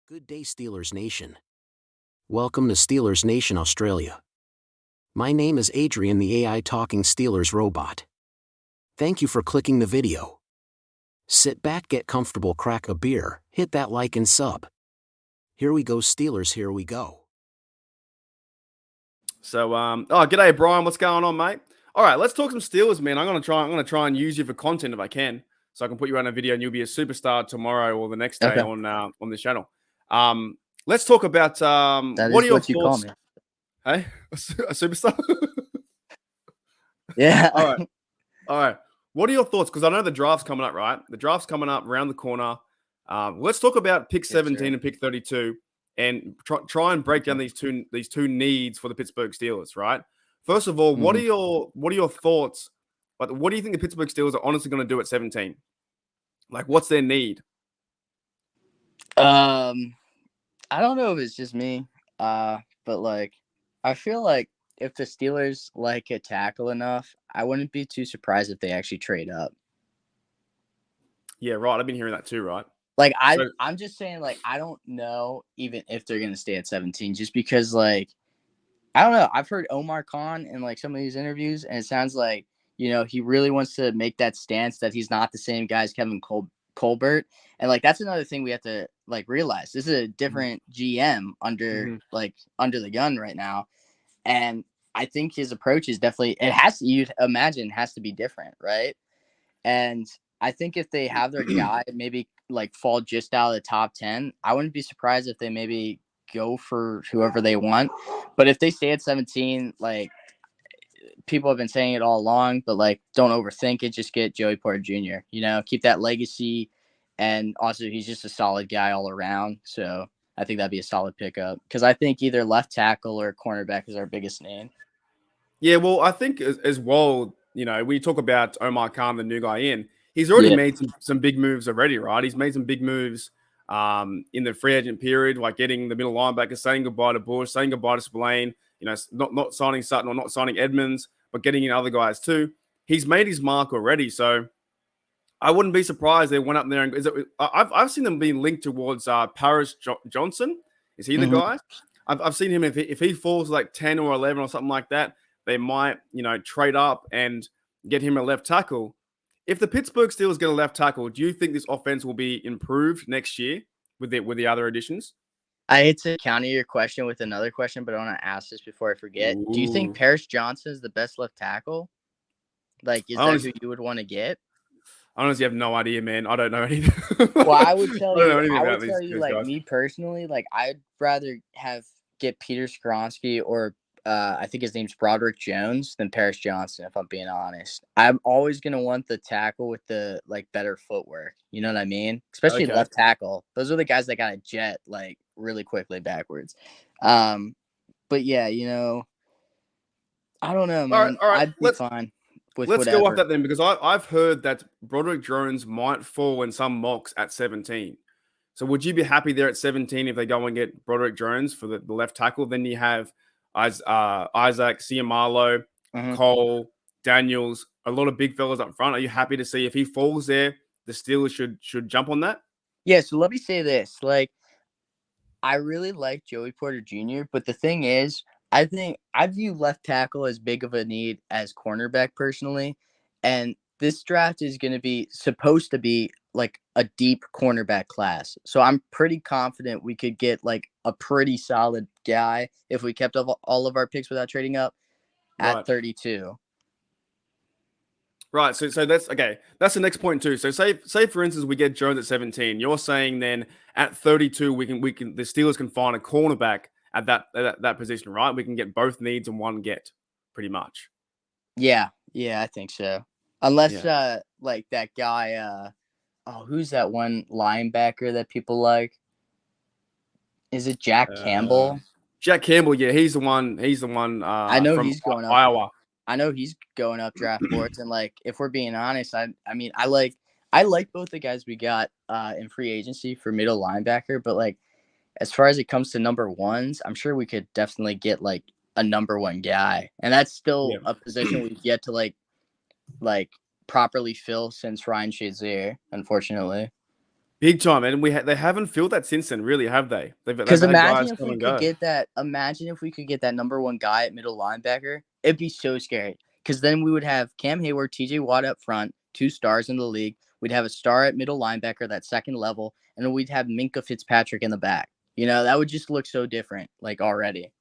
Good day, Steelers Nation. Welcome to Steelers Nation Australia. My name is Adrian, the AI talking Steelers robot. Thank you for clicking the video. Sit back, get comfortable, crack a beer, hit that like and sub. Here we go, Steelers, here we go. So, g'day, Brian. What's going on, mate? All right, let's talk some Steelers, man. I'm gonna try and use you for content if I can, so I can put you on a video and you'll be a superstar tomorrow or the next day on this channel. Let's talk about That what is are your what you call thoughts? me. Hey, a superstar. Yeah. All right. What are your thoughts? Because I know the draft's coming up, right? The draft's coming up around the corner. Let's talk about pick 17 and pick 32, and try and break down these two needs for the Pittsburgh Steelers, right? First of all, what are your thoughts? Like, what do you think the Pittsburgh Steelers are honestly going to do at 17? Like, what's their need? I don't know if it's just me, but like, I feel like if the Steelers like a tackle enough, I wouldn't be too surprised if they actually trade up. Yeah, right. I've been hearing that too, right? Like, I'm just saying, like, I don't know even if they're going to stay at 17, just because, like, I don't know. I've heard Omar Khan in, like, some of these interviews, and it sounds like, you know, he really wants to make that stance that he's not the same guy as Kevin Colbert. And, like, that's another thing we have to, like, realize. This is a different GM under the gun right now. And I think his approach is definitely, you'd imagine, has to be different, right? And I think if they have their guy maybe, like, fall just out of the top 10, I wouldn't be surprised if they maybe go for whoever they want. But if they stay at 17, like, people have been saying it all along, but, like, don't overthink it. Just get Joey Porter Jr., you know, keep that legacy. And also, he's just a solid guy all around. So I think that'd be a solid pickup, because I think either left tackle or cornerback is our biggest name. Yeah, well, I think as well, you know, we talk about Omar Khan, the new guy in. He's already made some big moves already, right? He's made some big moves in the free agent period, like getting the middle linebacker, saying goodbye to Bush, saying goodbye to Spillane, you know, not signing Sutton or not signing Edmonds, but getting in other guys too. He's made his mark already, so I wouldn't be surprised they went up there and I've seen them being linked towards Paris Johnson. Is he the guy? I've seen him if he falls like 10 or 11 or something like that, they might, you know, trade up and get him a left tackle. If the Pittsburgh Steelers get a left tackle, do you think this offense will be improved next year with the other additions? I hate to counter your question with another question, but I want to ask this before I forget. Do you think Paris Johnson is the best left tackle? Like, is that who you would want to get? I honestly have no idea, man. I don't know anything. Well, I would tell you, like, me personally, like, I'd rather get Peter Skoronski or I think his name's Broderick Jones than Paris Johnson, if I'm being honest. I'm always going to want the tackle with the, like, better footwork. You know what I mean? Especially left tackle. Those are the guys that got to jet, like, really quickly backwards. But, yeah, you know, I don't know, man. All right. I'd be fine with let's whatever. go off that then, because I've heard that Broderick Jones might fall in some mocks at 17. So would you be happy there at 17 if they go and get Broderick Jones for the left tackle? Then you have Isaac, Ciamalo, Cole, Daniels, a lot of big fellas up front. Are you happy to see if he falls there, the Steelers should jump on that? Yeah, so let me say this. Like, I really like Joey Porter Jr., but the thing is, I think I view left tackle as big of a need as cornerback personally. And this draft is going to be supposed to be like a deep cornerback class. So I'm pretty confident we could get like a pretty solid guy if we kept all of our picks without trading up at 32. Right. So that's okay. That's the next point too. So say for instance we get Jones at 17. You're saying then at 32 we can the Steelers can find a cornerback at that position, right? We can get both needs in one get, pretty much. Yeah, I think so. Unless like that guy who's that one linebacker that people like? Is it Jack Campbell? Jack Campbell, yeah, he's the one. I know he's going up. Iowa. I know he's going up draft boards, and like, if we're being honest, I mean, I like both the guys we got in free agency for middle linebacker, but like, as far as it comes to number ones, I'm sure we could definitely get like a number one guy, and that's still a position we've yet to like properly fill since Ryan Shazier, unfortunately. Big time, and they haven't filled that since then, really, have they? They've Because had imagine guys if come we and could go. get that. Imagine if we could get that number one guy at middle linebacker. It'd be so scary. Because then we would have Cam Hayward, T.J. Watt up front, 2 stars in the league. We'd have a star at middle linebacker, that second level, and then we'd have Minka Fitzpatrick in the back. That would just look so different, like already.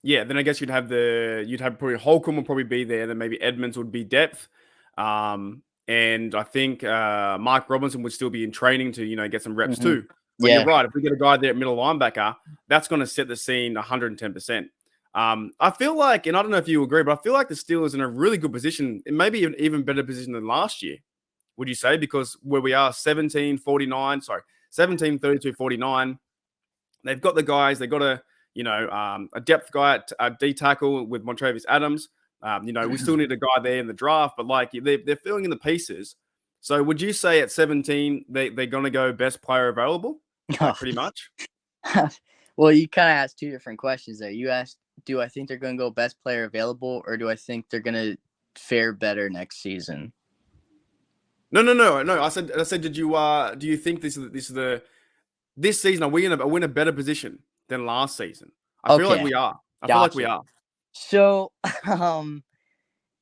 Yeah, then I guess you'd have probably Holcomb will probably be there. Then maybe Edmonds would be depth, and I think Mark Robinson would still be in training to get some reps Mm-hmm. too. But you're Yeah. right. If we get a guy there at middle linebacker, that's going to set the scene 110%. I feel like, and I don't know if you agree, but I feel like the Steelers are in a really good position. It may be an even better position than last year. Would you say? Because where we are 17-32-49, they've got the guys. They've got a depth guy at D tackle with Montravius Adams. We still need a guy there in the draft, but like they're filling in the pieces. So would you say at 17 they're going to go best player available? Like pretty much. Well, you kind of asked two different questions there. You asked, do I think they're going to go best player available, or do I think they're going to fare better next season? No. I said, do you think this season are we in a better position than last season? I feel like we are. I feel like we are. So,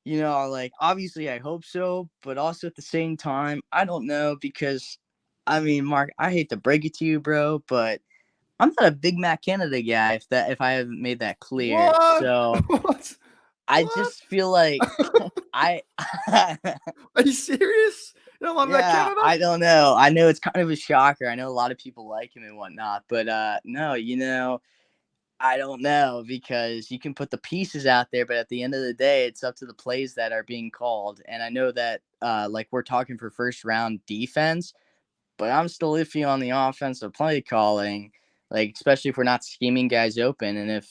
like obviously I hope so, but also at the same time, I don't know because, I mean, Mark, I hate to break it to you, bro, but I'm not a big Matt Canada guy. If I haven't made that clear, What? so What? I just feel like Are you serious? You don't like Matt Canada? I don't know. I know it's kind of a shocker. I know a lot of people like him and whatnot, but no, I don't know because you can put the pieces out there, but at the end of the day, it's up to the plays that are being called. And I know that like we're talking for first round defense, but I'm still iffy on the offensive play calling, like especially if we're not scheming guys open. And if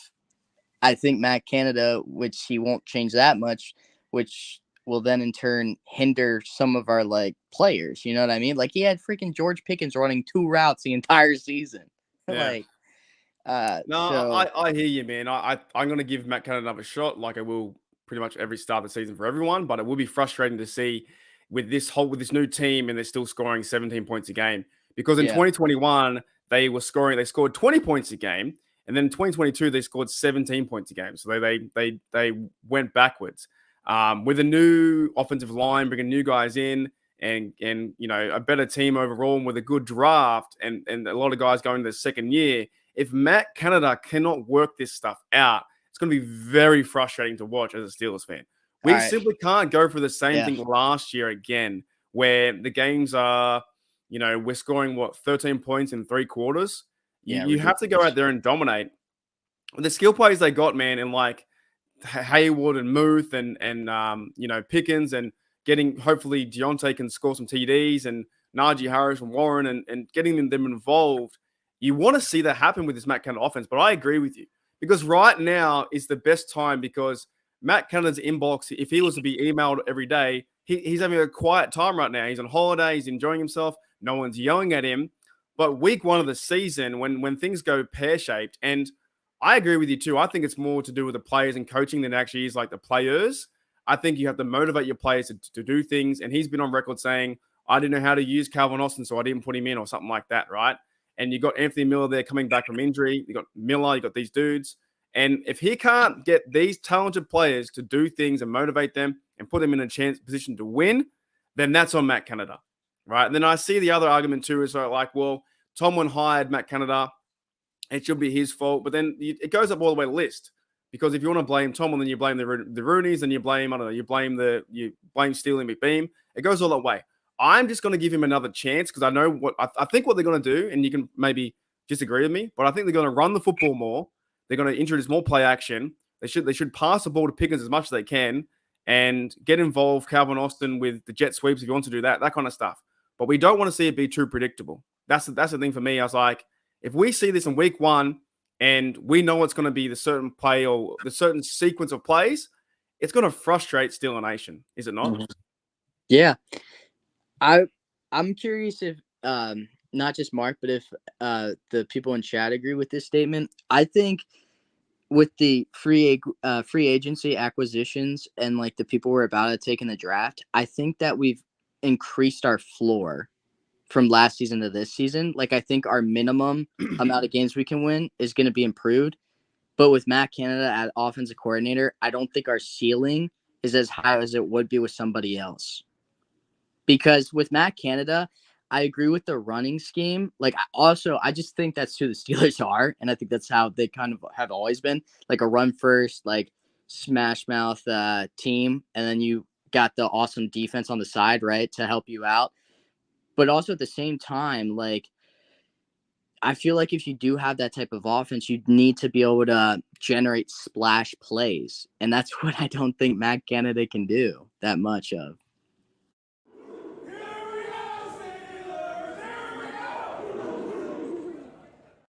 I think Matt Canada, which he won't change that much, which will then in turn hinder some of our like players. You know what I mean? Like he had freaking George Pickens running 2 routes the entire season. Yeah. I hear you, man. I'm gonna give Matt Canada another shot, like I will pretty much every start of the season for everyone. But it will be frustrating to see with this new team and they're still scoring 17 points a game because in 2021 they scored 20 points a game, and then in 2022 they scored 17 points a game. So they went backwards. With a new offensive line, bringing new guys in, and a better team overall, and with a good draft, and a lot of guys going to their second year. If Matt Canada cannot work this stuff out, it's going to be very frustrating to watch as a Steelers fan. We simply can't go for the same thing last year again, where the games are, we're scoring 13 points in 3 quarters. You have to go out there and dominate. The skill players they got, man, and like Hayward and Muth and Pickens, and getting hopefully Deontay can score some TDs, and Najee Harris and Warren, and getting them involved. You want to see that happen with this Matt Canada offense, but I agree with you because right now is the best time because Matt Canada's inbox, if he was to be emailed every day, he's having a quiet time right now. He's on holiday. He's enjoying himself. No one's yelling at him. But week 1 of the season, when things go pear-shaped, and I agree with you too. I think it's more to do with the players and coaching than it actually is like the players. I think you have to motivate your players to do things. And he's been on record saying, I didn't know how to use Calvin Austin, so I didn't put him in or something like that, right? And you got Anthony Miller there coming back from injury. You got Miller, you got these dudes. And if he can't get these talented players to do things and motivate them and put them in a position to win, then that's on Matt Canada, right? And then I see the other argument too is like, well, Tomlin hired Matt Canada. It should be his fault. But then it goes up all the way to the list. Because if you want to blame Tomlin, then you blame the Roonies, and you blame, you blame Steele and McBeam. It goes all that way. I'm just going to give him another chance because I know I think what they're going to do, and you can maybe disagree with me, but I think they're going to run the football more. They're going to introduce more play action. They should pass the ball to Pickens as much as they can and get involved Calvin Austin with the jet sweeps if you want to do that kind of stuff. But we don't want to see it be too predictable. That's the thing for me. I was like, if we see this in week 1 and we know it's going to be the certain play or the certain sequence of plays, it's going to frustrate Steeler Nation, is it not? Mm-hmm. Yeah. I'm curious if not just Mark, but if the people in chat agree with this statement. I think with the free agency acquisitions and like the people we're about to take in the draft, I think that we've increased our floor from last season to this season. Like, I think our minimum amount of games we can win is going to be improved. But with Matt Canada as offensive coordinator, I don't think our ceiling is as high as it would be with somebody else. Because with Matt Canada, I agree with the running scheme. Like, I just think that's who the Steelers are. And I think that's how they kind of have always been. Like a run first, like smash mouth team. And then you got the awesome defense on the side, right, to help you out. But also at the same time, like, I feel like if you do have that type of offense, you need to be able to generate splash plays. And that's what I don't think Matt Canada can do that much of.